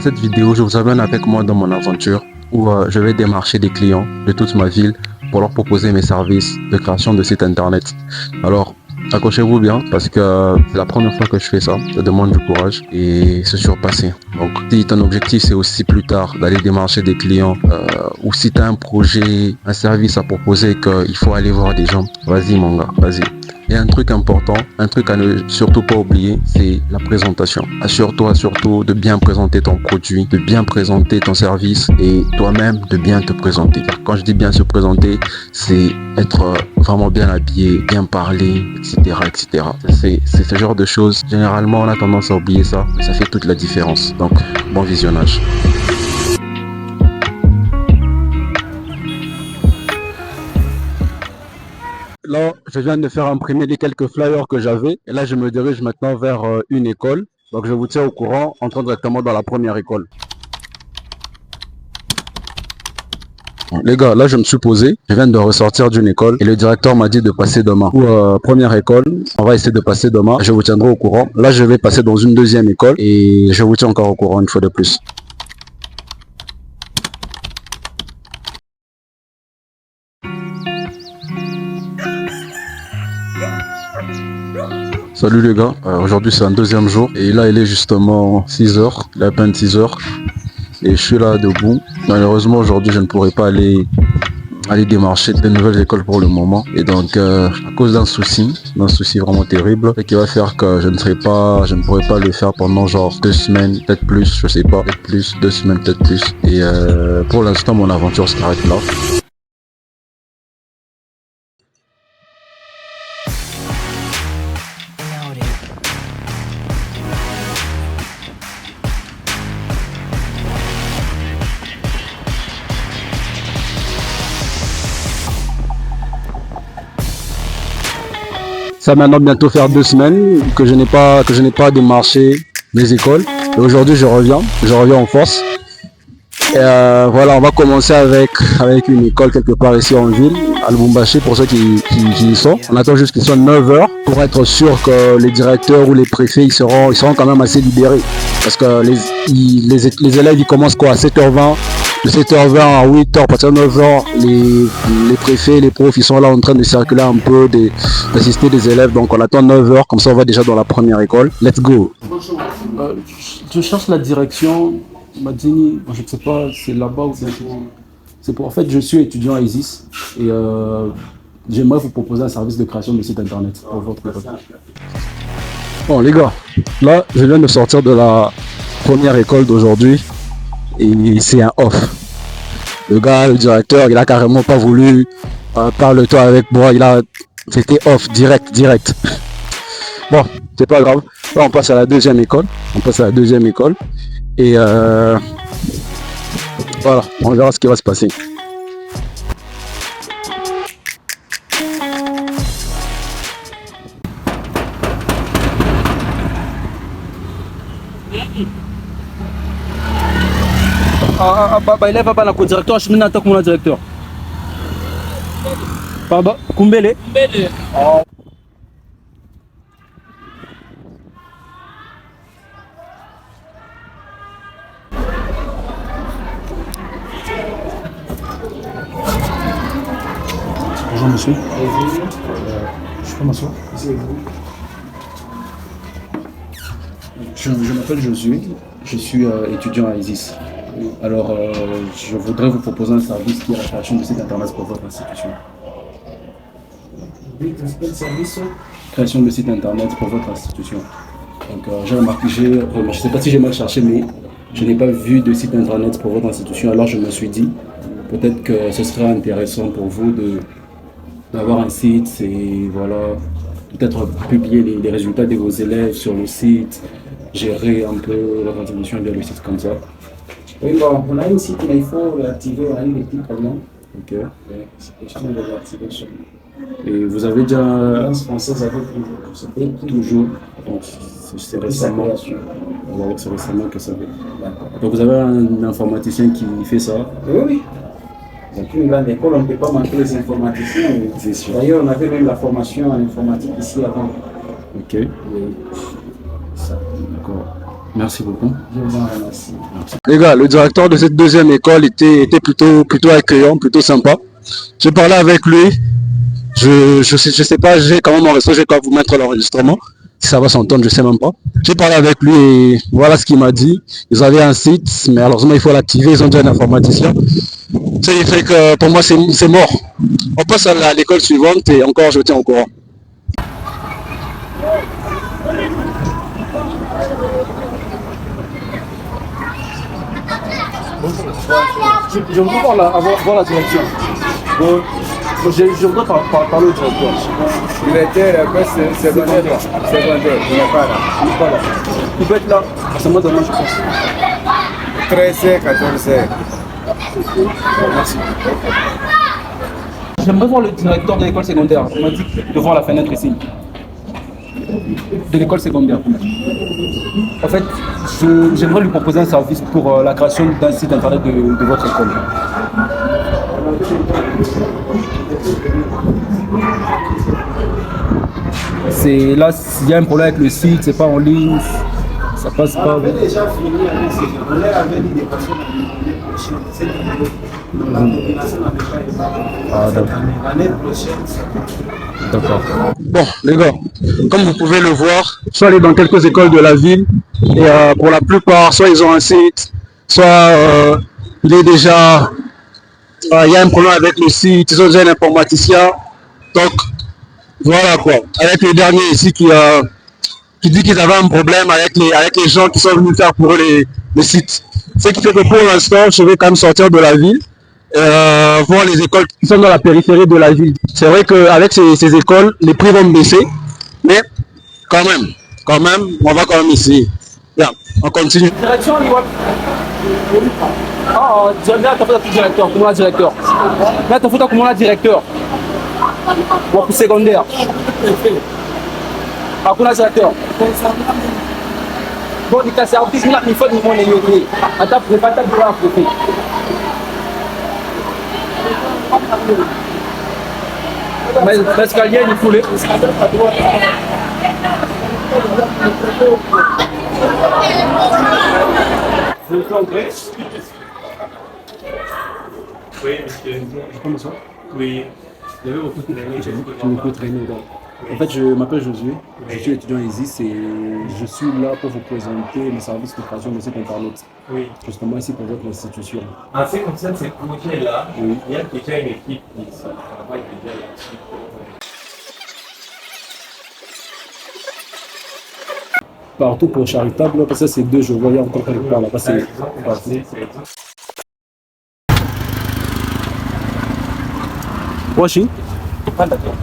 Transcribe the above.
Dans cette vidéo, je vous amène avec moi dans mon aventure où je vais démarcher des clients de toute ma ville pour leur proposer mes services de création de sites internet. Alors, accrochez-vous bien parce que c'est la première fois que je fais ça. Ça demande du courage et se surpasser. Donc, si ton objectif c'est aussi plus tard d'aller démarcher des clients ou si tu as un projet, un service à proposer qu'il faut aller voir des gens, vas-y mon gars, vas-y. Et un truc important, un truc à ne surtout pas oublier, c'est la présentation. Assure-toi surtout de bien présenter ton produit, de bien présenter ton service et toi-même de bien te présenter. Quand je dis bien se présenter, c'est être vraiment bien habillé, bien parler, etc. etc. C'est ce genre de choses. Généralement, on a tendance à oublier ça, mais ça fait toute la différence. Donc, bon visionnage. Là, je viens de faire imprimer les quelques flyers que j'avais. Et là, je me dirige maintenant vers une école. Donc, je vous tiens au courant, entrant directement dans la première école. Les gars, là, je me suis posé. Je viens de ressortir d'une école. Et le directeur m'a dit de passer demain. Pour première école, on va essayer de passer demain. Je vous tiendrai au courant. Là, je vais passer dans une deuxième école. Et je vous tiens encore au courant une fois de plus. Salut les gars, aujourd'hui c'est un deuxième jour et là il est justement 6h, il est à peine 6h et je suis là debout. Malheureusement aujourd'hui je ne pourrai pas aller démarcher de nouvelles écoles pour le moment et donc à cause d'un souci vraiment terrible qui va faire que je ne pourrai pas le faire pendant genre 2 semaines, peut-être plus, je sais pas, peut-être plus, 2 semaines, peut-être plus et pour l'instant mon aventure s'arrête là. Ça va maintenant bientôt faire 2 semaines que je n'ai pas démarché les écoles. Et aujourd'hui je reviens en force. Et voilà, on va commencer avec une école quelque part ici en ville, à Lubumbashi pour ceux qui y sont. On attend juste qu'il soit 9h pour être sûr que les directeurs ou les préfets ils seront quand même assez libérés. Parce que les élèves ils commencent quoi à 7h20. De 7h20 à 8h, à partir de 9h, les préfets, les profs, ils sont là en train de circuler un peu, d'assister des élèves. Donc on attend 9h, comme ça on va déjà dans la première école. Let's go. Bonjour. Je cherche la direction. Madini, je ne sais pas, c'est là-bas ou c'est pour. En fait, je suis étudiant à ISIS et j'aimerais vous proposer un service de création de site internet pour votre école. Bon les gars, là je viens de sortir de la première école d'aujourd'hui. Et c'est un off. Le gars, le directeur, il a carrément pas voulu parle-toi avec moi. C'était off, direct. Bon, c'est pas grave. Là, on passe à la deuxième école. Et voilà, on verra ce qui va se passer. Élève va la co-directeur, je suis attaque mon directeur. Kumbele. Bonjour monsieur. Je peux m'asseoir. Je m'appelle Josué, je suis étudiant à ISIS. Alors, je voudrais vous proposer un service qui est la création de site internet pour votre institution. Quel service? Création de site internet pour votre institution. Donc, j'ai remarqué, je ne sais pas si j'ai mal cherché, mais je n'ai pas vu de site internet pour votre institution. Alors, je me suis dit, peut-être que ce serait intéressant pour vous d'avoir un site et voilà, peut-être publier les résultats de vos élèves sur le site, gérer un peu leur institution via le site comme ça. Oui, bon, on a un site, mais il faut l'activer, on a eu des petits problèmes. Ok. C'est question de l'activer sur Et vous avez déjà. l'Alliance française avec c'était Toujours. Donc, c'est récemment. Ouais, c'est récemment que ça fait. Donc vous avez un informaticien qui fait ça. Oui. Donc une grande école, on ne peut pas manquer les informaticiens. C'est sûr. D'ailleurs, on avait même la formation en informatique ici avant. Ok. Ça. D'accord. Merci beaucoup. Je vous en remercie. Les gars, le directeur de cette deuxième école était plutôt accueillant, plutôt sympa. J'ai parlé avec lui. Je sais pas, j'ai quand même mon réseau, j'ai qu'à vous mettre l'enregistrement. Si ça va s'entendre, je sais même pas. J'ai parlé avec lui et voilà ce qu'il m'a dit. Ils avaient un site, mais malheureusement il faut l'activer, ils ont déjà un informaticien. Ça fait que pour moi c'est mort. On passe à l'école suivante et encore je tiens au courant. Je voudrais voir la direction. Je voudrais parler au directeur. Directeur, secondaire. Secondaire, il n'est pas là. Il n'est pas là. Il peut être là. C'est moi demain, je pense. 13h, 14h. Merci. J'aimerais voir le directeur de l'école secondaire. Il m'a dit de voir la fenêtre ici. De l'école secondaire. En fait, j'aimerais lui proposer un service pour la création d'un site internet de votre école. C'est là, s'il y a un problème avec le site, c'est pas en ligne, ça passe pas. On avait déjà fini avec ces gens. On avait dit des personnes l'année prochaine. D'accord. Bon, les gars, comme vous pouvez le voir, soit aller dans quelques écoles de la ville, et pour la plupart, soit ils ont un site, soit il est déjà, il y a un problème avec le site, ils ont déjà un informaticien. Donc, voilà quoi. Avec le dernier ici qui dit qu'ils avaient un problème avec les gens qui sont venus faire pour eux les sites. Ce qui fait que pour l'instant, je vais quand même sortir de la ville, voir les écoles qui sont dans la périphérie de la ville. C'est vrai qu'avec ces écoles, les prix vont baisser, mais quand même, on va quand même essayer. Bien, on continue. Direction, ah, là, t'as fait directeur, comment la directeur? Là, t'as fait comment la directeur? Bon, pour secondaire. Ah, comment la directeur? Bon, il y a service, il faut du monde élevé. Attends, prépare ta douleur à côté. Mais l'escalier, il faut les. Vous êtes entré? Oui, monsieur. Je peux m'asseoir? Oui. Vous avez beaucoup traîné. J'ai beaucoup traîné. Donc. En fait, je m'appelle Josué, je suis étudiant à ISIS et je suis là pour vous présenter les services de création de site internet. Oui. Justement ici pour votre institution. En ce qui concerne ces projets-là, Oui. il y a déjà une équipe qui travaille déjà là-dessus. Partout pour charitable, parce que c'est deux, je voyais encore quelque part là-bas, c'est partout. Washing? Pas d'accord.